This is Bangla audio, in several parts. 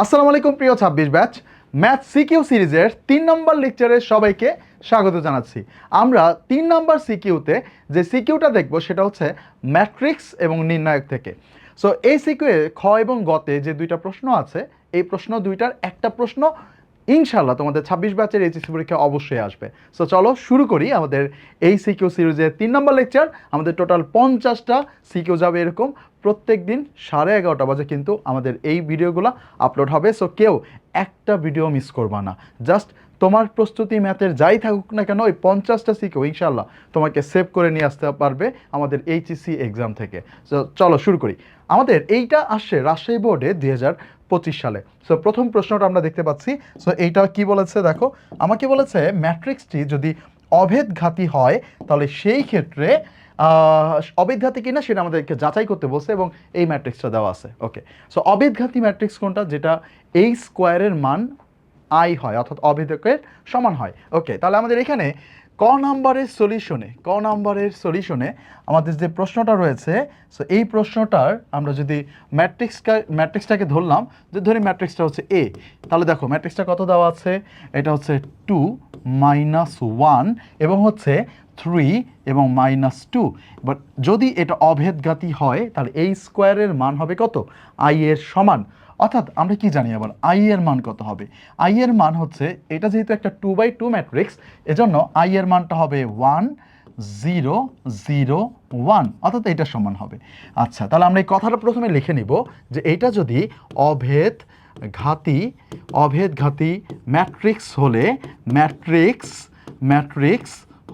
আসসালামু আলাইকুম প্রিয় ২৬ ব্যাচ ম্যাথ সিকিউ সিরিজের ৩ নম্বর লেকচারে সবাইকে স্বাগত জানাচ্ছি। আমরা ৩ নম্বর সিকিউতে যে সিকিউটা দেখব সেটা হচ্ছে ম্যাট্রিক্স এবং নির্ণায়ক থেকে। সো এই সিকিউয়ে খ এবং গতে যে দুইটা প্রশ্ন আছে, এই প্রশ্ন দুইটার একটা প্রশ্ন ইনশাল্লাহ তোমাদের ২৬ ব্যাচের এইচএসসি পরীক্ষা অবশ্যই আসবে। সো চলো শুরু করি আমাদের এই সিকিউ সিরিজের ৩ নম্বর লেকচার। আমাদের টোটাল ৫০টা সিকিউ যাবে এরকম, প্রত্যেক দিন 11:30 বাজে কিন্তু আমাদের এই ভিডিওগুলো আপলোড হবে। সো কেউ একটা ভিডিও মিস করবা না। জাস্ট তোমার প্রস্তুতি ম্যাথের যাই থাকুক না কেন, ওই 50টা সিকিউ ইনশাল্লাহ তোমাকে সেভ করে নিয়ে আসতে পারবে আমাদের এইচএসসি এক্সাম থেকে। সো চলো শুরু করি। আমাদের এইটা আসছে রাজশাহী বোর্ডে 2025 সালে। সো প্রথম প্রশ্নটা আমরা দেখতে পাচ্ছি। সো এইটা কি বলেছে দেখো, আমাকে বলেছে ম্যাট্রিক্সটি যদি অভেদঘাতী হয় তাহলে সেই ক্ষেত্রে অবেদঘাতী কিনা সেটা আমাদেরকে যাচাই করতে বলছে এবং এই ম্যাট্রিক্সটা দেওয়া আছে। ওকে, সো অবেদঘাতী ম্যাট্রিক্স কোনটা? যেটা এই স্কোয়ারের মান আই হয়, অর্থাৎ অবেদকের সমান হয়। ওকে, তাহলে আমাদের এখানে ক নাম্বারের সলিউশনে আমাদের যে প্রশ্নটা রয়েছে, সো এই প্রশ্নটার আমরা যদি ম্যাট্রিক্সটাকে ধরলাম, যে ধরি ম্যাট্রিক্সটা হচ্ছে এ, তাহলে দেখো ম্যাট্রিক্সটা কত দেওয়া আছে, এটা হচ্ছে 2 -1 এবং হচ্ছে 3 এবং -2। বাট যদি এটা অভেদঘাতী হয় তাহলে এই স্কোয়ারের মান হবে কত? আই এর সমান। অর্থাৎ আমরা কি জানি আবার আই এর মান কত হবে? আই এর মান হচ্ছে, এটা যেহেতু একটা 2x2 ম্যাট্রিক্স, এজন্য আই এর মানটা হবে 1 0 0 1, অর্থাৎ এটা সমান হবে। আচ্ছা, তাহলে আমরা এই কথাটা প্রথমে লিখে নিব যে এটা যদি অভেদঘাতী ম্যাট্রিক্স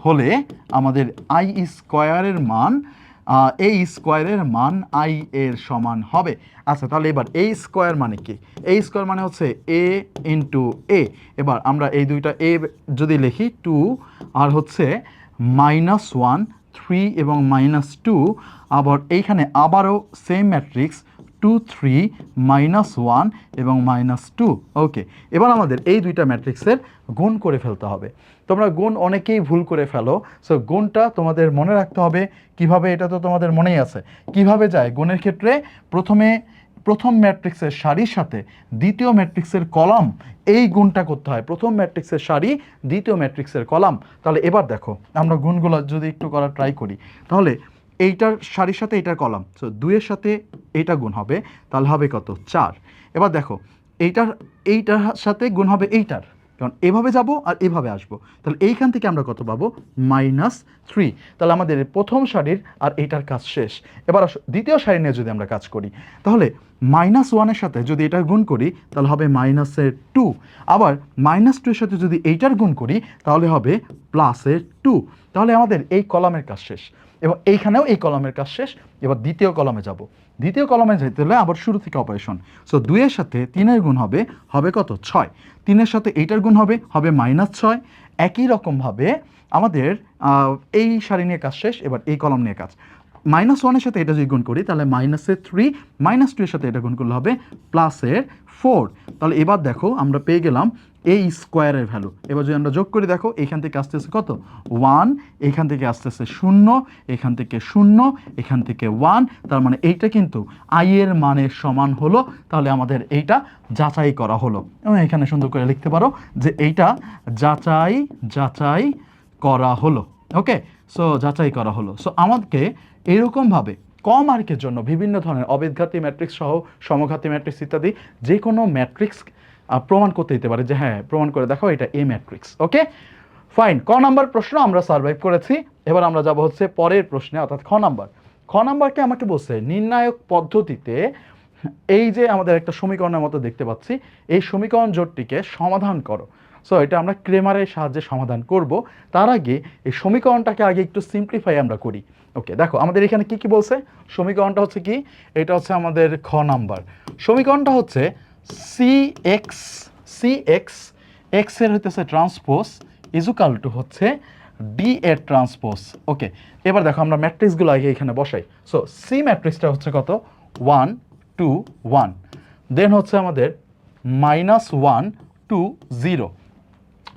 হলে আমাদের আই স্কোয়ারের মান এই স্কোয়ারের মান আই এর সমান হবে। আচ্ছা, তাহলে এবার এই স্কোয়ার মানে কি? এই স্কোয়ার মানে হচ্ছে এ ইন্টু এ। এবার আমরা এই দুইটা এ যদি লিখি 2 আর হচ্ছে -1 3 এবং -2, আবার এইখানে আবারও সেম ম্যাট্রিক্স 2 3 -1 এবং -2। ওকে, এবার আমাদের এই দুইটা ম্যাট্রিক্সের গুণ করে ফেলতে হবে। তোমরা গুণ অনেকেই ভুল করে ফেলো। সো গুণটা তোমাদের মনে রাখতে হবে কিভাবে, এটা তো তোমাদের মনেই আছে কিভাবে যায়। গুণের ক্ষেত্রে প্রথম ম্যাট্রিক্সের সারির সাথে দ্বিতীয় ম্যাট্রিক্সের কলাম, এই গুণটা করতে হয়। প্রথম ম্যাট্রিক্সের সারি, দ্বিতীয় ম্যাট্রিক্সের কলাম। তাহলে এবার দেখো আমরা গুণগুলো যদি একটু করা ট্রাই করি, তাহলে এইটার সারির সাথে এইটার কলাম, সো 2-এর সাথে এইটা গুণ হবে, তাহলে হবে কত? 4। এবার দেখো এইটার সাথে গুণ হবে এইটার, কারণ এভাবে যাব আর এভাবে আসবো, তাহলে এইখান থেকে আমরা কত পাবো? -3। তাহলে আমাদের প্রথম সারির আর এইটার কাজ শেষ। এবার দ্বিতীয় সারি নিয়ে যদি আমরা কাজ করি, তাহলে -1-এর সাথে যদি এটার গুণ করি তাহলে হবে -2। আবার -2-এর সাথে যদি এইটার গুণ করি তাহলে হবে +2। তাহলে আমাদের এই কলামের কাজ শেষ এবং এইখানেও এই কলামের কাজ শেষ। এবার দ্বিতীয় কলামে যাব। দ্বিতীয় কলামে যেতে হলে আবার শুরু থেকে অপারেশন। সো 2-এর সাথে 3-এর গুণ হবে কত? 6। 3-এর সাথে এইটার গুণ হবে -6। একই রকমভাবে আমাদের এই সারি নিয়ে কাজ শেষ, এবার এই কলাম নিয়ে কাজ। -1-এর সাথে এটা যদি গুণ করি তাহলে -3, -2-এর সাথে এটা গুণ করলে হবে +4। তাহলে এবার দেখো আমরা পেয়ে গেলাম এই স্কোয়ারের ভ্যালু। এবার যদি আমরা যোগ করে দেখো, এইখান থেকে আসতেছে কত? 1, এখান থেকে আসতেছে 0, এখান থেকে 0, এখান থেকে 1। তার মানে এইটা কিন্তু আই এর মানের সমান হলো। তাহলে আমাদের এইটা যাচাই করা হলো এবং এখানে সুন্দর করে লিখতে পারো যে এইটা যাচাই করা হলো। ওকে, সো যাচাই করা হলো। সো আমাদেরকে এরকমভাবে ক মার্কের জন্য বিভিন্ন ধরনের অবেদঘাতী ম্যাট্রিক্স সহ সমঘাতী ম্যাট্রিক্স ইত্যাদি যে কোনো ম্যাট্রিক্স প্রমাণ করতে দিতে পারে যে হ্যাঁ প্রমাণ করে দেখো এটা এ ম্যাট্রিক্স। ওকে ফাইন, ক নাম্বার প্রশ্ন আমরা সার্ভাইভ করেছি। এবার আমরা যাব হচ্ছে পরের প্রশ্নে, অর্থাৎ খ নাম্বারকে আমাকে বলছে নির্ণায়ক পদ্ধতিতে এই যে আমাদের একটা সমীকরণের মতো দেখতে পাচ্ছি, এই সমীকরণ জোটটিকে সমাধান করো। সো এটা আমরা ক্রেমারের সাহায্যে সমাধান করব। তার আগে এই সমীকরণটাকে আগে একটু সিম্পলিফাই আমরা করি। ওকে, দেখো আমাদের এখানে কি কি বলছে। সমীকরণটা হচ্ছে কি, এটা হচ্ছে আমাদের খ নাম্বার। সমীকরণটা হচ্ছে এক্স এর হইতেছে ট্রান্সপোজ ইজুকাল টু হচ্ছে ডি এর ট্রান্সপোজ। ওকে, এবার দেখো আমরা ম্যাট্রিক্সগুলো আগে এখানে বসাই। সো সি ম্যাট্রিক্সটা হচ্ছে কত? 1 2 1। দেন হচ্ছে আমাদের -1 2 0।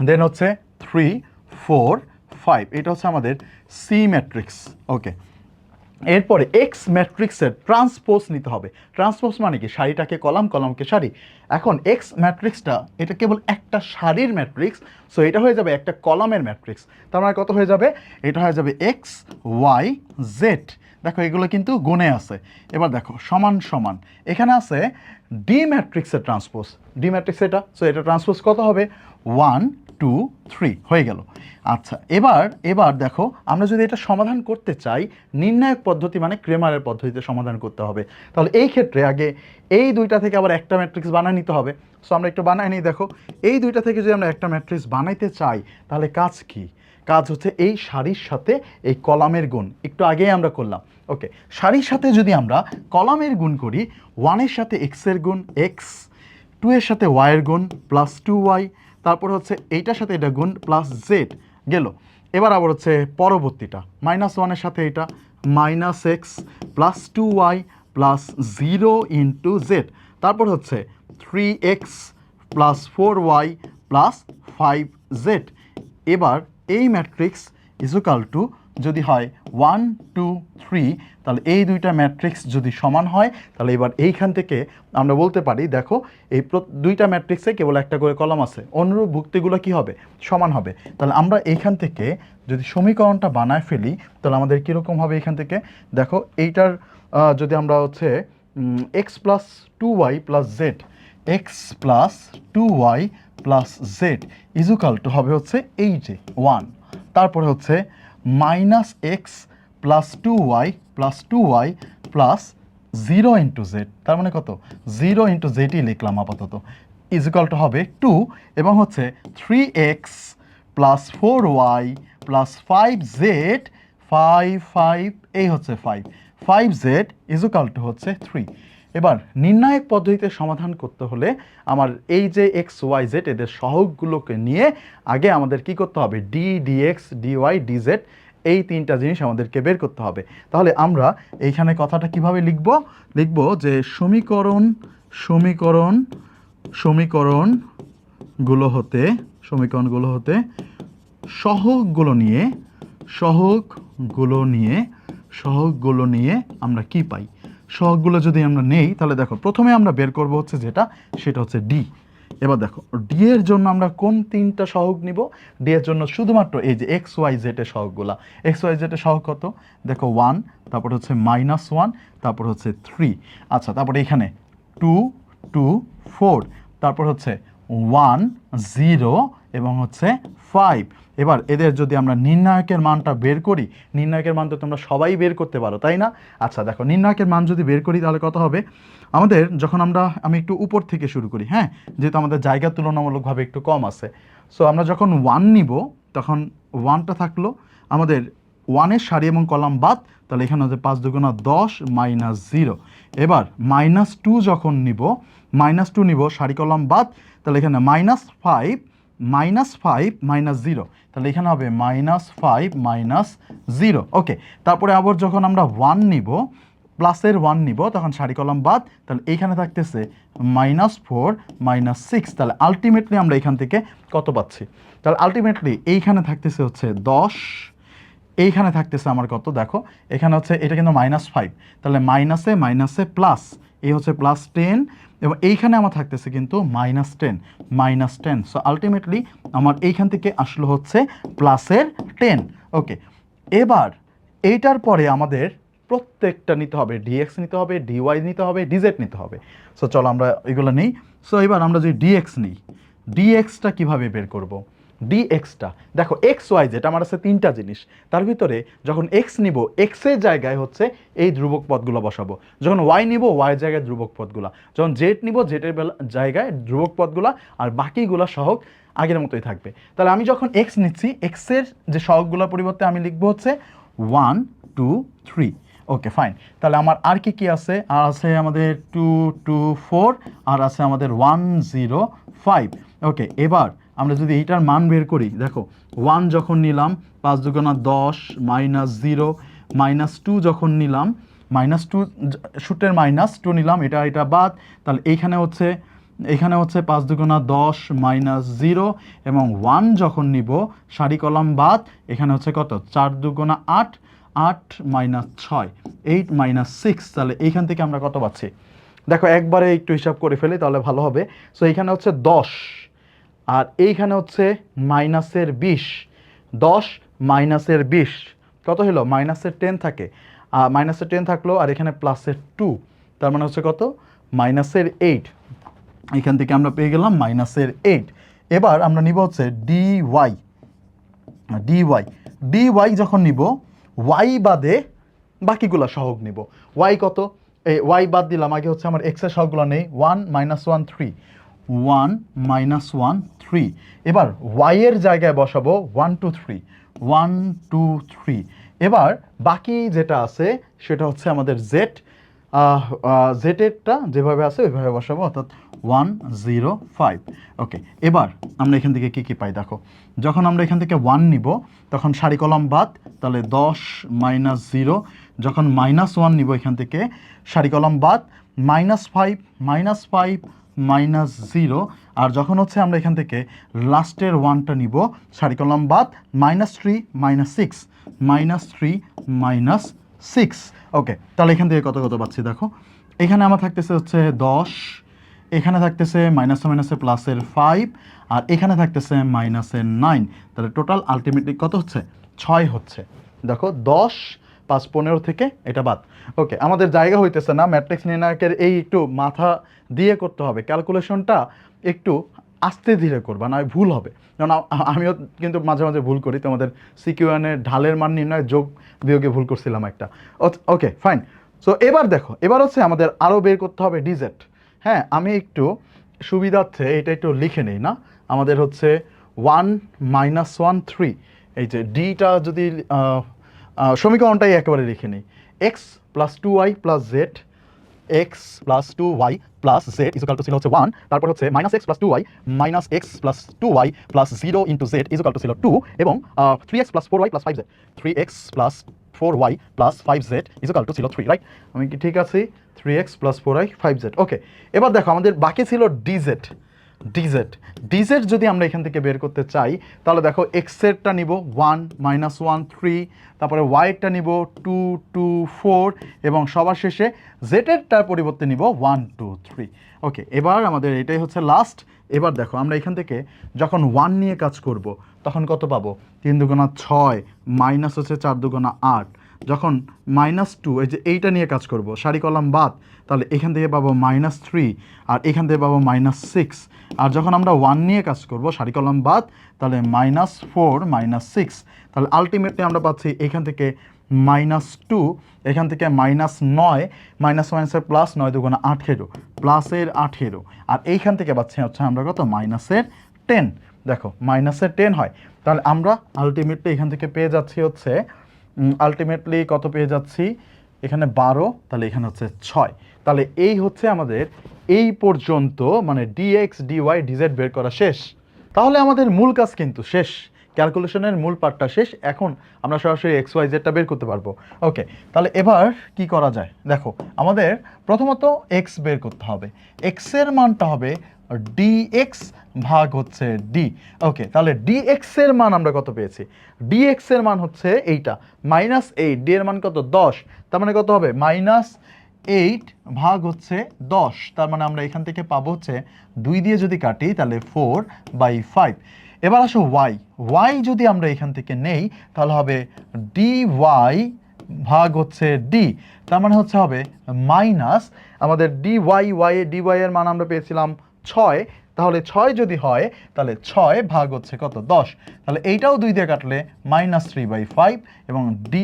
দেন হচ্ছে 3 4 5। এটা হচ্ছে আমাদের সি ম্যাট্রিক্স। ওকে, এরপরে এক্স ম্যাট্রিক্সের ট্রান্সপোজ নিতে হবে। ট্রান্সপোজ মানে কি, সারিটাকে কলাম, কলামকে সারি। এখন এক্স ম্যাট্রিক্সটা এটা কেবল একটা সারির ম্যাট্রিক্স, সো এটা হয়ে যাবে একটা কলামের ম্যাট্রিক্স। তার মানে কত হয়ে যাবে, এটা হয়ে যাবে এক্স ওয়াই জেড। দেখো এগুলো কিন্তু গুণে আছে। এবার দেখো সমান সমান, এখানে আছে ডি ম্যাট্রিক্সের ট্রান্সপোজ, ডি ম্যাট্রিক্স এটা, সো এটা ট্রান্সপোজ কত হবে, 1 2 3 হয়ে গেল। আচ্ছা এবার এবার দেখো আমরা যদি এটা সমাধান করতে চাই, নির্ণায়ক পদ্ধতি মানে ক্রেমারের পদ্ধতিতে সমাধান করতে হবে। তাহলে এই ক্ষেত্রে আগে এই দুইটা থেকে আবার একটা ম্যাট্রিক্স বানিয়ে নিতে হবে। সো আমরা একটু বানাই নিই। দেখো এই দুইটা থেকে যদি আমরা একটা ম্যাট্রিক্স বানাইতে চাই, তাহলে কাজ কি, কাজ হচ্ছে এই সারির সাথে এই কলামের গুণ, একটু আগেই আমরা করলাম। ওকে, সারির সাথে যদি আমরা কলামের গুণ করি, 1-এর সাথে এক্সের গুণ এক্স, 2-এর সাথে ওয়াইয়ের গুণ প্লাস 2y, তারপর হচ্ছে এইটার সাথে এটা গুণ প্লাস জেড গেল। এবার আবার হচ্ছে পরবর্তীটা, -1-এর সাথে এটা -x plus 2y plus 0 into Z, তারপর হচ্ছে 3x plus 4y plus 5z। এবার এই ম্যাট্রিক্স ইজুকাল টু যদি হয় 1 2 3, তাহলে এই দুইটা ম্যাট্রিক্স যদি সমান হয়, তাহলে এবার এইখান থেকে আমরা বলতে পারি দেখো এই দুইটা ম্যাট্রিক্সে কেবল একটা করে কলাম আছে, অনুরূপ ভুক্তিগুলো কি হবে, সমান হবে। তাহলে আমরা এইখান থেকে যদি সমীকরণটা বানায় ফেলি, তাহলে আমাদের কীরকম হবে, এইখান থেকে দেখো এইটার যদি আমরা হচ্ছে X plus 2y plus Z, X plus 2y plus Z equal to হবে হচ্ছে এই যে 1, তারপরে হচ্ছে -x plus 2y plus 2y plus 0 into Z, তার মানে কত, 0 ইন্টু জেডই লিখলাম আপাতত, ইজুকাল টু হবে 2, এবং হচ্ছে 3x plus 4y plus 5z, 5 এই হচ্ছে 5z ইজুকাল টু হচ্ছে 3। এবার নির্ণায়ক পদ্ধতিতে সমাধান করতে হলে আমার এই যে এক্স ওয়াই জেড এদের সহগগুলোকে নিয়ে আগে আমাদের কি করতে হবে, ডি ডিএক্স ডিওয়াই ডিজেড, এই তিনটা জিনিস আমাদেরকে বের করতে হবে। তাহলে আমরা এইখানে কথাটা কিভাবে লিখব, লিখব যে সমীকরণগুলো হতে সহগগুলো নিয়ে আমরা কি পাই, সহগগুলো যদি আমরা নেই, তাহলে দেখো প্রথমে আমরা বের করব হচ্ছে যেটা, সেটা হচ্ছে ডি। এবার দেখো ডি এর জন্য আমরা কোন তিনটা সহগ নিব, ডি এর জন্য শুধুমাত্র এই যে এক্স ওয়াই জেড এর সহগগুলা। এক্স ওয়াই জেড এর সহগ কত, দেখো 1, তারপর হচ্ছে -1, তারপর হচ্ছে 3, আচ্ছা তারপরে এখানে 2 2 4, তারপর হচ্ছে 1 0 এবং হচ্ছে 5। এবার এদের যদি আমরা নির্ণায়কের মানটা বের করি, নির্ণায়কের মান তো তোমরা সবাই বের করতে পারো তাই না। আচ্ছা দেখো নির্ণায়কের মান যদি বের করি তাহলে কত হবে, আমাদের যখন আমি একটু উপর থেকে শুরু করি, হ্যাঁ, যেহেতু আমাদের জায়গা তুলনামূলকভাবে একটু কম আছে, সো আমরা যখন 1 নিব তখন 1টা থাকলো আমাদের 1-এর সারি এবং কলাম বাদ, তাহলে এখানে হচ্ছে 5 দুগুণা 10 -0। এবার -2 যখন নিব, -2 নিব সারি কলাম বাদ, তাহলে এখানে -5 -0, তাহলে এখানে হবে -5 -0। ওকে, তারপরে আবার যখন আমরা 1 নিব, প্লাসের 1 নিব, তখন সারি কলাম বাদ, তাহলে এইখানে থাকতেছে -4 -6, তাহলে আলটিমেটলি আমরা এখান থেকে কত পাচ্ছি, তাহলে আলটিমেটলি এইখানে থাকতেছে হচ্ছে 10, এইখানে থাকতেছে আমার কত, দেখো এখানে হচ্ছে এটা কিন্তু -5, তাহলে মাইনাসে প্লাস, এই হচ্ছে +10, এবং এইখানে আমার থাকতেছে কিন্তু -10, সো আলটিমেটলি আমার এইখান থেকে আসলো হচ্ছে +10। ওকে, এবার এইটার পরে আমাদের প্রত্যেকটা নিতে হবে, ডিএক্স নিতে হবে, ডিওয়াই নিতে হবে, ডিজেড নিতে হবে। সো চলো আমরা এগুলো নিই। সো এবার আমরা যদি ডিএক্স নিই, ডিএক্সটা কীভাবে বের করব, ডিএক্সটা দেখো এক্স ওয়াই জেড আমার আছে তিনটা জিনিস, তার ভিতরে যখন এক্স নিব এক্সের জায়গায় হচ্ছে এই ধ্রুবক পদগুলো বসাবো, যখন ওয়াই নিব ওয়াইয়ের জায়গায় ধ্রুবক পদগুলো, যখন জেড নিব জেডের জায়গায় ধ্রুবক পদগুলো, আর বাকিগুলো সহগ আগের মতোই থাকবে। তাহলে আমি যখন এক্স নিচ্ছি, এক্সের যে সহগগুলোর পরিবর্তে আমি লিখবো হচ্ছে 1 2 3। ওকে ফাইন, তাহলে আমার আর কি আছে, আর আছে আমাদের 2 2 4, আর আছে আমাদের 1 0 5। ওকে, এবার আমরা যদি এইটার মান বের করি, দেখো 1 যখন নিলাম 5 দুগুণা 10 -0, -2 যখন নিলাম, -2 সূত্রের -2 নিলাম, এটা বাদ, তাহলে এখানে হচ্ছে 5 দুগুণা 10 -0, এবং 1 যখন নিব সারি কলাম বাদ, এখানে হচ্ছে কত 4 দুগুণা 8, 8 মাইনাস 6, 8 মাইনাস 6, তাহলে এইখান থেকে আমরা কত পাচ্ছি? দেখো একবারে একটু হিসাব করে ফেলি তাহলে ভালো হবে। সো এইখানে হচ্ছে 10 আর এইখানে হচ্ছে মাইনাসের 20, 10 মাইনাসের 20 কত হলো? মাইনাসের 10 থাকে, মাইনাসের 10 থাকলো, আর এখানে প্লাসের 2, তার মানে হচ্ছে কত? মাইনাসের 8। এখান থেকে আমরা পেয়ে গেলাম মাইনাসের 8। এবার আমরা নিব হচ্ছে ডিওয়াই, ডিওয়াই, ডিওয়াই যখন নিব ওয়াই বাদে বাকিগুলো সহগ নিব। ওয়াই কত? এই ওয়াই বাদ দিলাম, আগে হচ্ছে আমার এক্সের সহগগুলো নেই, 1 মাইনাস 1 3, 1 মাইনাস 1 3। এবার ওয়াই এর জায়গায় বসাবো 1 2 3, 1 2 3। এবার বাকি যেটা আছে সেটা হচ্ছে আমাদের জেড, জেডেরটা যেভাবে আছে ওইভাবে বসাবো, অর্থাৎ 1 0 5। ওকে, এবার আমরা এখান থেকে কী কী পাই দেখো। যখন আমরা এখান থেকে 1 নিব তখন সারি কলম বাদ, তাহলে 10 মাইনাস 0। যখন মাইনাস 1 নিব এখান থেকে সারি কলম বাদ, মাইনাস 5 মাইনাস 5 মাইনাস 0। আর যখন হচ্ছে আমরা এখান থেকে লাস্টের 1টা নিব সারি কলম বাদ, মাইনাস 3 মাইনাস 6, মাইনাস 3 মাইনাস 6। ওকে, তাহলে এখান থেকে কত কত পাচ্ছি দেখো। এখানে আমার থাকতেছে হচ্ছে 10, এখানে থাকতেছে মাইনাসে মাইনাসে প্লাসের 5, আর এখানে থাকতেছে মাইনাসের 9। তাহলে টোটাল আলটিমেটলি কত হচ্ছে? 6 হচ্ছে। দেখো 10 5 15 থেকে এটা বাদ। ওকে, আমাদের জায়গা হইতেছে না, ম্যাট্রিক্স নির্ণায়কের এই একটু মাথা দিয়ে করতে হবে, ক্যালকুলেশনটা একটু আস্তে ধীরে করবা, না ভুল হবে। কারণ আমিও কিন্তু মাঝে মাঝে ভুল করি, তোমাদের সিকিউএনের ঢালের মান নির্ণয় যোগ বিয়োগে ভুল করছিলাম একটা। Okay fine. সো এবার দেখো, এবার হচ্ছে আমাদের আরও বের করতে হবে ডিজেড। হ্যাঁ, আমি একটু সুবিধার্থে এটা একটু লিখে নিই না। আমাদের হচ্ছে 1 মাইনাস 1 3, এই যে ডিটা যদি সমীকরণটাই একেবারে লিখে নিই, x plus 2y plus Z, X plus 2y plus Z is equal to ছিল হচ্ছে 1, তারপর হচ্ছে minus x plus 2y minus x plus 2y plus 0 into Z is equal to ছিল 2, এবং 3x plus 4y plus 5z, 3x plus 4y plus 5z is equal to ছিল 3, রাইট? আমি কি ঠিক আছি? 3x plus 4y 5z। ওকে, এবার দেখো আমাদের বাকি ছিল ডিজেড। ডিজেড, ডিজেড যদি আমরা এখান থেকে বের করতে চাই তাহলে দেখো এক্সেরটা নিব 1 মাইনাস 1 3, তারপরে ওয়াইটা নিব 2 2 4, এবং সবার শেষে জেডেরটার পরিবর্তে নিব 1 2 3। ওকে, এবার আমাদের এটাই হচ্ছে লাস্ট। এবার দেখো আমরা এখান থেকে যখন 1 নিয়ে কাজ করব তখন কত পাবো? 3 দুগুণা 6 মাইনাস হচ্ছে 4 দুগুণা 8। যখন মাইনাস 2, এই যে এইটা নিয়ে কাজ করব, সারি কলাম বাদ, তাহলে এখান থেকে পাবো মাইনাস 3, আর এখান থেকে পাবো মাইনাস 6। আর যখন আমরা 1 নিয়ে কাজ করব, সারি কলাম বাদ, তাহলে মাইনাস 4 মাইনাস 6। তাহলে আলটিমেটলি আমরা পাচ্ছি এখান থেকে মাইনাস 2, এখান থেকে মাইনাস 9, মাইনাস মাইনাসের প্লাস, 9 দুগুণা 18, প্লাসের 18, আর এইখান থেকে পাচ্ছি হচ্ছে আমরা কত? মাইনাসের 10। দেখো মাইনাসের 10 হয়, তাহলে আমরা আলটিমেটলি এখান থেকে পেয়ে যাচ্ছি হচ্ছে আলটিমেটলি কত পেয়ে যাচ্ছি? এখানে 12, তাহলে এখানে হচ্ছে 6। তাহলে এই হচ্ছে আমাদের এই পর্যন্ত মানে ডিএক্স ডিওয়াই ডিজেড বের করা শেষ। তাহলে আমাদের মূল কাজ কিন্তু শেষ, ক্যালকুলেশনের মূল পার্টটা শেষ। এখন আমরা সরাসরি এক্স ওয়াই জেডটা বের করতে পারবো। ওকে, তাহলে এবার কি করা যায় দেখো, আমাদের প্রথমত এক্স বের করতে হবে। এক্সের মানটা হবে ডিএক্স ভাগ হচ্ছে ডি। ওকে, তাহলে ডিএক্স এর মান আমরা কত পেয়েছি? ডিএক্স এর মান হচ্ছে এইটা মাইনাস 8, ডি এর মান কত? 10, তার মানে কত হবে? মাইনাস 8 ভাগ হচ্ছে 10, তার মানে আমরা এখান থেকে পাবো হচ্ছে 2 দিয়ে যদি কাটি তাহলে 4/5। এবার আসো ওয়াই, ওয়াই যদি আমরা এখান থেকে নেই তাহলে হবে ডি ওয়াই ভাগ হচ্ছে ডি, তার মানে হচ্ছে হবে মাইনাস আমাদের ডি ওয়াই, ডি ওয়াই এর মান আমরা পেয়েছিলাম 6, তাহলে 6 যদি হয় তাহলে 6 ভাগ হচ্ছে কত? 10, তাহলে এইটাও 2 দিয়ে কাটলে মাইনাস 3/5, এবং D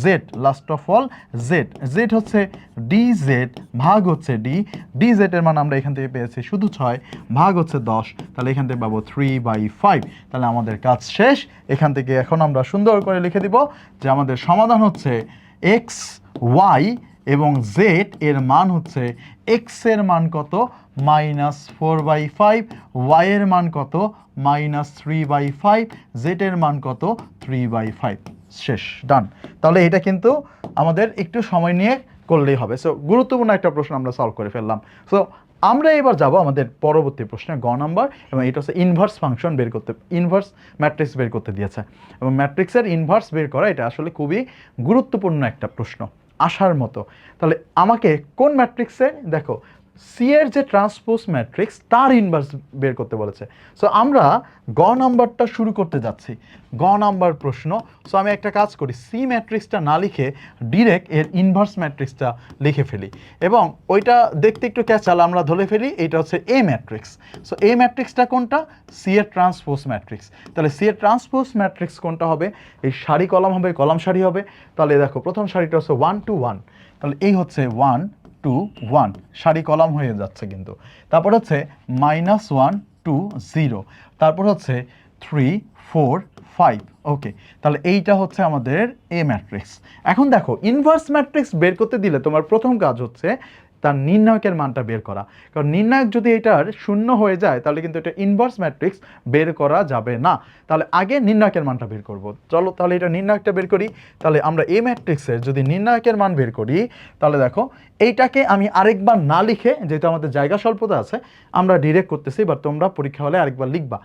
Z last of all Z, Z হচ্ছে ডি জেড ভাগ হচ্ছে ডি, ডি জেড এর মান আমরা এখান থেকে পেয়েছি শুধু 6 ভাগ হচ্ছে 10, তাহলে এখান থেকে পাবো 3/5। তাহলে আমাদের কাজ শেষ। এখান থেকে এখন আমরা সুন্দর করে লিখে দিব যে আমাদের সমাধান হচ্ছে এক্স ওয়াই এবং জেড এর মান হচ্ছে এক্স এর মান কত? মাইনাস 4/5, ওয়াই এর মান কত? মাইনাস 3/5, জেড এর মান কত? 3/5। শেষ, ডান। তাহলে এটা কিন্তু আমাদের একটু সময় নিয়ে করলেই হবে। সো গুরুত্বপূর্ণ একটা প্রশ্ন আমরা সলভ করে ফেললাম। সো আমরা এবার যাব আমাদের পরবর্তী প্রশ্নে গ নাম্বার, এবং এটা হচ্ছে ইনভার্স ফাংশন বের করতে, ইনভার্স ম্যাট্রিক্স বের করতে দিয়েছে, এবং ম্যাট্রিক্সের ইনভার্স বের করা এটা আসলে খুবই গুরুত্বপূর্ণ একটা প্রশ্ন, আসার মতো। তাহলে আমাকে কোন ম্যাট্রিক্সে, দেখো সি এর যে ট্রান্সপোজ ম্যাট্রিক্স তার ইনভার্স বের করতে বলেছে। সো আমরা গ নাম্বারটা শুরু করতে যাচ্ছি, গ নাম্বার প্রশ্ন। সো আমি একটা কাজ করি, সি ম্যাট্রিক্সটা না লিখে ডিরেক্ট এর ইনভার্স ম্যাট্রিক্সটা লিখে ফেলি, এবং ওইটা দেখতে একটু ক্যাচাল, আমরা ধরে ফেলি এটা হচ্ছে এ ম্যাট্রিক্স। সো এ ম্যাট্রিক্সটা কোনটা? সি এর ট্রান্সপোজ ম্যাট্রিক্স। তাহলে সি এর ট্রান্সপোজ ম্যাট্রিক্স কোনটা হবে? এই সারি কলাম হবে, কলাম সারি হবে। তাহলে দেখো প্রথম সারিটা হচ্ছে 1 2 1, তাহলে এই হচ্ছে 1 2 1, সারি কলাম হয়ে যাচ্ছে কিন্তু। তারপর হচ্ছে -1 2 0, তারপর হচ্ছে 3 4 5। ওকে, তাহলে এইটা হচ্ছে আমাদের এ ম্যাট্রিক্স। এখন দেখো ইনভার্স ম্যাট্রিক্স বের করতে দিলে তোমার প্রথম কাজ হচ্ছে তার নির্ণায়কের মানটা বের করা, কারণ নির্ণায়ক যদি এটার শূন্য হয়ে যায় তাহলে কিন্তু এটা ইনভার্স ম্যাট্রিক্স বের করা যাবে না। তাহলে আগে নির্ণায়কের মানটা বের করব। চলো তাহলে এটা নির্ণায়কটা বের করি। তাহলে আমরা এই ম্যাট্রিক্সের যদি নির্ণায়কের মান বের করি, তাহলে দেখো এইটাকে আমি আরেকবার না লিখে, যেহেতু আমাদের জায়গা স্বল্পতা আছে, আমরা ডিরেক্ট করতেছি, বা তোমরা পরীক্ষা হলে আরেকবার লিখবা।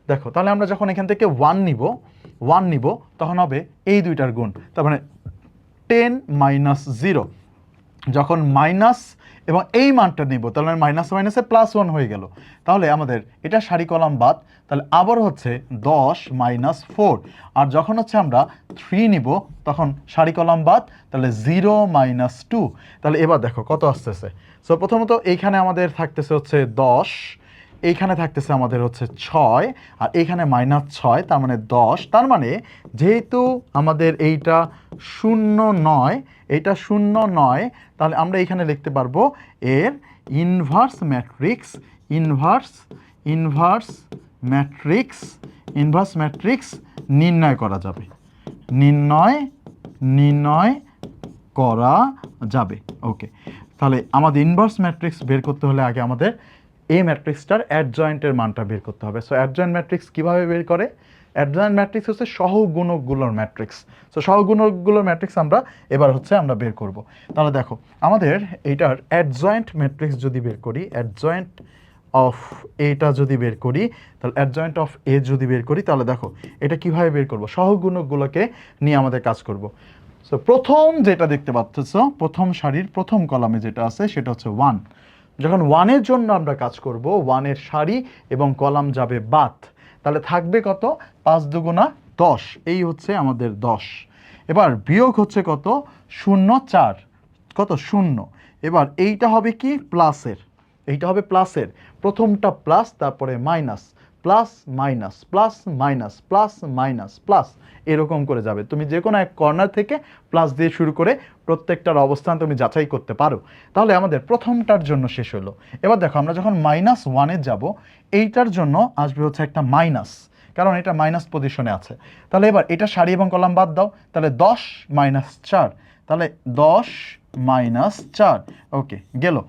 দেখো তাহলে আমরা যখন এখান থেকে 1 নিব তখন হবে এই দুইটার গুণ, তার মানে 10 -0, যখন মাইনাস এবং এই মানটা নিব তাহলে মাইনাস মাইনাসে +1 হয়ে গেল। তাহলে আমাদের এটা সারি কলাম বাদ, তাহলে আবার হচ্ছে 10 -4, আর যখন হচ্ছে আমরা 3 নিব তখন সারি কলাম বাদ, তাহলে 0 -2। তাহলে এবার দেখো কত আসতেছে। সো প্রথমত এইখানে আমাদের থাকতেছে হচ্ছে 10, এইখানে থাকতেছে আমাদের হচ্ছে 6, আর এইখানে -6, তার মানে 10। তার মানে যেহেতু আমাদের এইটা 0 নয়, এইটা 0 নয়, তাহলে আমরা এখানে লিখতে পারবো এর ইনভার্স ম্যাট্রিক্স, ইনভার্স ম্যাট্রিক্স নির্ণয় করা যাবে, নির্ণয় করা যাবে। ওকে, তাহলে আমাদের ইনভার্স ম্যাট্রিক্স বের করতে হলে আগে আমাদের এই ম্যাট্রিক্সটার অ্যাডজয়েন্টের মানটা বের করতে হবে। সো অ্যাডজয়েন্ট ম্যাট্রিক্স কীভাবে বের করে? অ্যাডজয়েন্ট ম্যাট্রিক্স হচ্ছে সহগুণকগুলোর ম্যাট্রিক্স। সো সহগুণকগুলোর ম্যাট্রিক্স আমরা বের করব। তাহলে দেখো আমাদের এইটার অ্যাডজয়েন্ট ম্যাট্রিক্স যদি বের করি, অ্যাডজয়েন্ট অফ এটা যদি বের করি, তাহলে অ্যাডজয়েন্ট অফ এ যদি বের করি, তাহলে দেখো এটা কিভাবে বের করব? সহগুণকগুলোকে নিয়ে আমাদের কাজ করব। সো প্রথম যেটা দেখতে পাচ্ছ, প্রথম সারির প্রথম কলামে যেটা আছে সেটা হচ্ছে 1। যখন 1-এর জন্য আমরা কাজ করব, 1-এর সারি এবং কলাম যাবে বাদ, তাহলে থাকবে কত? 5 দুগুণা 10, এই হচ্ছে আমাদের 10। এবার বিয়োগ হচ্ছে কত? 0 4, কত? 0। এবার এইটা হবে কি? প্লাসের, এইটা হবে প্লাসের, প্রথমটা প্লাস, তারপরে minus, plus minus, plus minus, plus minus, plus, এরকম করে যাবে। তুমি যে কোনো এক কর্নার থেকে প্লাস দিয়ে শুরু করে প্রত্যেকটার অবস্থান তুমি যাচাই করতে পারো। তাহলে আমাদের প্রথমটার জন্য শেষ হলো। এবার দেখো আমরা যখন -1-এ যাব, এইটার জন্য আসবে হচ্ছে একটা মাইনাস, কারণ এটা মাইনাস পজিশনে আছে। তাহলে এবার এটা সারি এবং কলাম বাদ দাও, তাহলে 10 -4, তাহলে 10 -4। ওকে, গেল।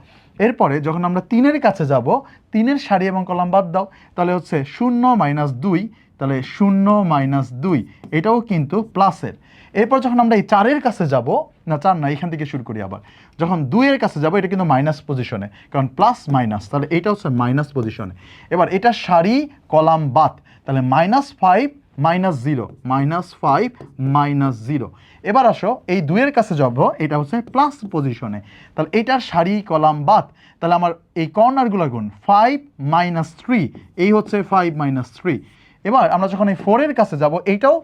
এরপরে যখন আমরা 3-এর কাছে যাব, 3-এর সারি এবং কলাম বাদ দাও, তাহলে হচ্ছে 0 -2, তাহলে 0 -2, এটাও কিন্তু প্লাসের। এরপর যখন আমরা এই 4-এর কাছে যাব, না 4 না, এখান থেকে শুরু করি আবার, যখন 2-এর কাছে যাব এটা কিন্তু মাইনাস পজিশনে, কারণ প্লাস মাইনাস, তাহলে এটা হচ্ছে মাইনাস পজিশনে। এবার এটা সারি কলাম বাদ, তাহলে -5 -0, -5 -0। এবার আসো এই 2-এর কাছে যাব, এটা হচ্ছে প্লাস পজিশনে, তাহলে এটার সারি কলাম বাদ, তাহলে আমার এই কর্নারগুলো গুণ 5 -3, এই হচ্ছে 5 -3। এবার আমরা যখন এই 4-এর কাছে যাব, এইটাও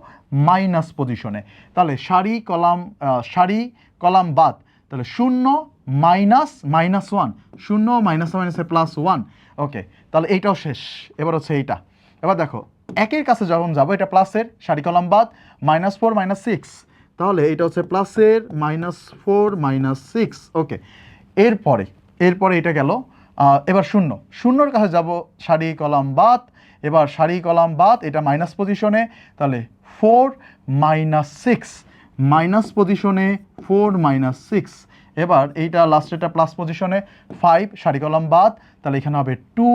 মাইনাস পজিশনে, তাহলে সারি কলাম বাদ, তাহলে 0 -1, 0 মাইনাসে +1। ওকে, তাহলে এইটাও শেষ। এবার হচ্ছে এইটা। এবার দেখো 1-এর কাছে যখন যাবো, এটা প্লাসের, সারি কলাম বাদ, -4 -6, তাহলে এটা হচ্ছে প্লাসের, -4 -6। ওকে, এরপরে এটা গেল। এবার 0-এর কাছে যাব, সারি কলাম বাদ, এবার সারি কলাম বাদ, এটা মাইনাস পজিশনে, তাহলে 4 -6, মাইনাস পজিশনে 4 -6। এবার এইটা লাস্টেটা প্লাস পজিশনে, 5 সারি কলাম বাদ, তাহলে এখানে হবে 2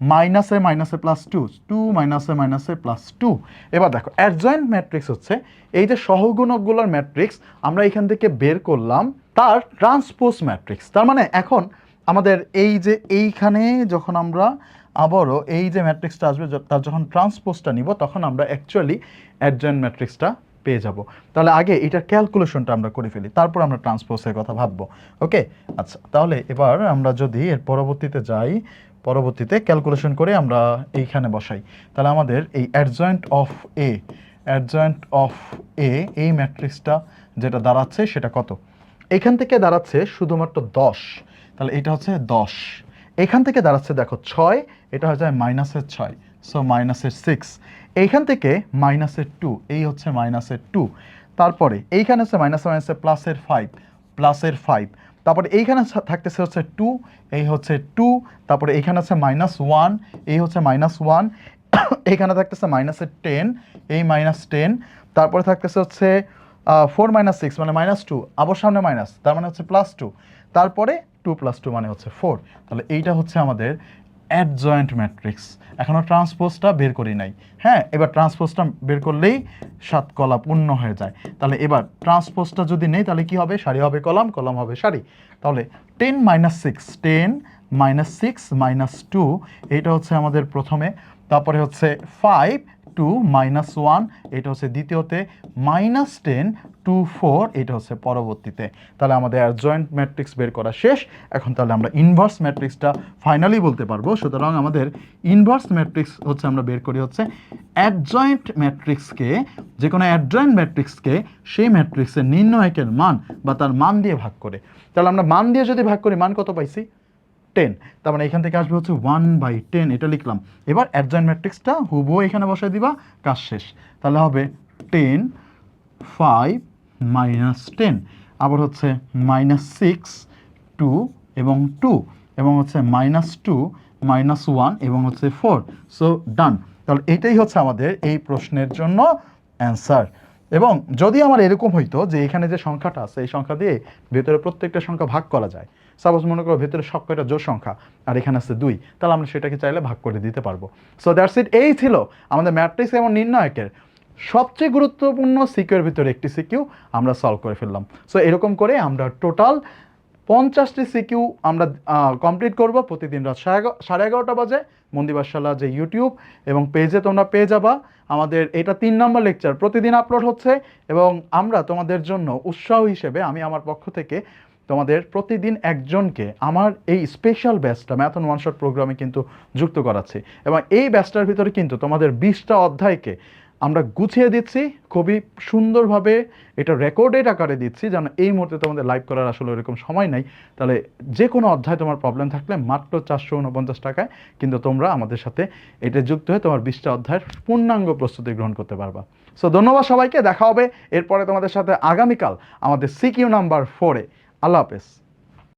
মাইনাসে +2, 2 মাইনাসে +2। এবার দেখো অ্যাডজয়েন্ট ম্যাট্রিক্স হচ্ছে এই যে সহগুণকগুলোর ম্যাট্রিক্স আমরা এখান থেকে বের করলাম, তার ট্রান্সপোজ ম্যাট্রিক্স। তার মানে এখন আমাদের এই যে এইখানে যখন আমরা আবারও এই যে ম্যাট্রিক্সটা আসবে তার যখন ট্রান্সপোজটা নিব তখন আমরা অ্যাকচুয়ালি অ্যাডজয়েন্ট ম্যাট্রিক্সটা পেয়ে যাব। তাহলে আগে এটার ক্যালকুলেশনটা আমরা করে ফেলি, তারপর আমরা ট্রান্সপোজের কথা ভাববো। ওকে, আচ্ছা, তাহলে এবার আমরা যদি এর পরবর্তীতে যাই, পরবর্তীতে ক্যালকুলেশন করে আমরা এইখানে বসাই, তাহলে আমাদের এই অ্যাডজয়েন্ট অফ এ এই ম্যাট্রিক্সটা যেটা দাঁড়াচ্ছে সেটা কত? এখান থেকে দাঁড়াচ্ছে শুধুমাত্র 10, তাহলে এটা হচ্ছে 10। এখান থেকে দাঁড়াচ্ছে দেখো 6, এটা হয়ে যায় -6, সো -6। এইখান থেকে -2, এই হচ্ছে -2। তারপরে এইখানে হচ্ছে মাইনাসে +5, তারপরে এইখানে থাকতেছে হচ্ছে 2, এই হচ্ছে 2। তারপরে এইখানে আছে -1, এই হচ্ছে -1। এইখানে থাকতেছে -10, এই -10। তারপরে থাকতেছে হচ্ছে 4 - 6 মানে -2, আবার সামনে মাইনাস, তার মানে হচ্ছে +2। তারপরে 2 + 2 মানে হচ্ছে 4। তাহলে এইটা হচ্ছে আমাদের অ্যাডজয়েন্ট ম্যাট্রিক্স। এখনও ট্রান্সপোজটা বের করি নাই। হ্যাঁ, এবার ট্রান্সপোজটা বের করলেই 7 কলা পূর্ণ হয়ে যায়। তাহলে এবার ট্রান্সপোজটা যদি নেই তাহলে কি হবে? সারি হবে কলাম, কলাম হবে সারি। তাহলে 10 - 6, 10 - 6 - 2, এইটা হচ্ছে আমাদের প্রথমে। তারপরে হচ্ছে 5 2 -1, এটা হচ্ছে দ্বিতীয়তে। -10 2 4, এটা হচ্ছে পরবর্তীতে। তাহলে আমাদের অ্যাডজয়েন্ট ম্যাট্রিক্স বের করা শেষ। এখন তাহলে আমরা ইনভার্স ম্যাট্রিক্সটা ফাইনালি বলতে পারবো। সুতরাং আমাদের ইনভার্স ম্যাট্রিক্স হচ্ছে আমরা বের করি হচ্ছে অ্যাডজয়েন্ট ম্যাট্রিক্সকে, যে কোনো অ্যাডজয়েন্ট ম্যাট্রিক্সকে সেই ম্যাট্রিক্সের নির্ণয়কের মান বা তার মান দিয়ে ভাগ করে। তাহলে আমরা মান দিয়ে যদি ভাগ করি, মান কত পাইছি? 10। তার মানে এখান থেকে আসবে হচ্ছে 1/10, এটা লিখলাম। এবার অ্যাডজয়েন্ট ম্যাট্রিক্সটা হুবহু এখানে বসাই দিবা, কাজ শেষ। তাহলে হবে 10 5 -10, আবার হচ্ছে -6 2 এবং 2, এবং হচ্ছে -2 -1 এবং হচ্ছে 4। সো ডান। তাহলে এটাই হচ্ছে আমাদের এই প্রশ্নের জন্য অ্যান্সার। এবং যদি আমার এরকম হইতো যে এখানে যে সংখ্যাটা আছে এই সংখ্যা দিয়ে ভেতরে প্রত্যেকটা সংখ্যা ভাগ করা যায়, সাপোজ মনে করো ভেতরে সব কয়টা জোড় সংখ্যা আর এখানে আছে 2, তাহলে আমরা সেটাকে চাইলে ভাগ করে দিতে পারবো। So that's it. এই ছিল আমাদের ম্যাট্রিক্স এবং নির্ণায়কের সবচেয়ে গুরুত্বপূর্ণ সিকিউর ভিতরে একটি সিকিউ আমরা সলভ করে ফেললাম। সো এরকম করে আমরা টোটাল 50টি সিকিউ আমরা কমপ্লিট করব প্রতিদিন রাত 11:30 বাজে মন্দিবাসালা যে ইউটিউব এবং পেজে তোমরা পেয়ে যাবা। আমাদের এটা 3 নম্বর লেকচার প্রতিদিন আপলোড হচ্ছে, এবং আমরা তোমাদের জন্য উৎসাহ হিসেবে আমি আমার পক্ষ থেকে তোমাদের প্রতিদিন একজনকে আমার এই স্পেশাল ব্যাচটা ম্যাথন ওয়ান শট প্রোগ্রামে কিন্তু যুক্ত করাচ্ছি। এবং এই ব্যাচটার ভিতরে কিন্তু তোমাদের 20টা অধ্যায়কে আমরা গুছিয়ে দিচ্ছি খুবই সুন্দরভাবে, এটা রেকর্ডেড আকারে দিচ্ছি, যেন এই মুহূর্তে তোমাদের লাইভ করার আসলে এরকম সময় নাই। তাহলে যে কোনো অধ্যায় তোমার প্রবলেম থাকলে মাত্র 449 টাকায় কিন্তু তোমরা আমাদের সাথে এটা যুক্ত হয়ে তোমার 20টা অধ্যায়ের পূর্ণাঙ্গ প্রস্তুতি গ্রহণ করতে পারবা। সো ধন্যবাদ সবাইকে, দেখা হবে এরপরে তোমাদের সাথে আগামীকাল আমাদের সিকিউ নাম্বার 4-এ। আল্লাহ হাফেজ।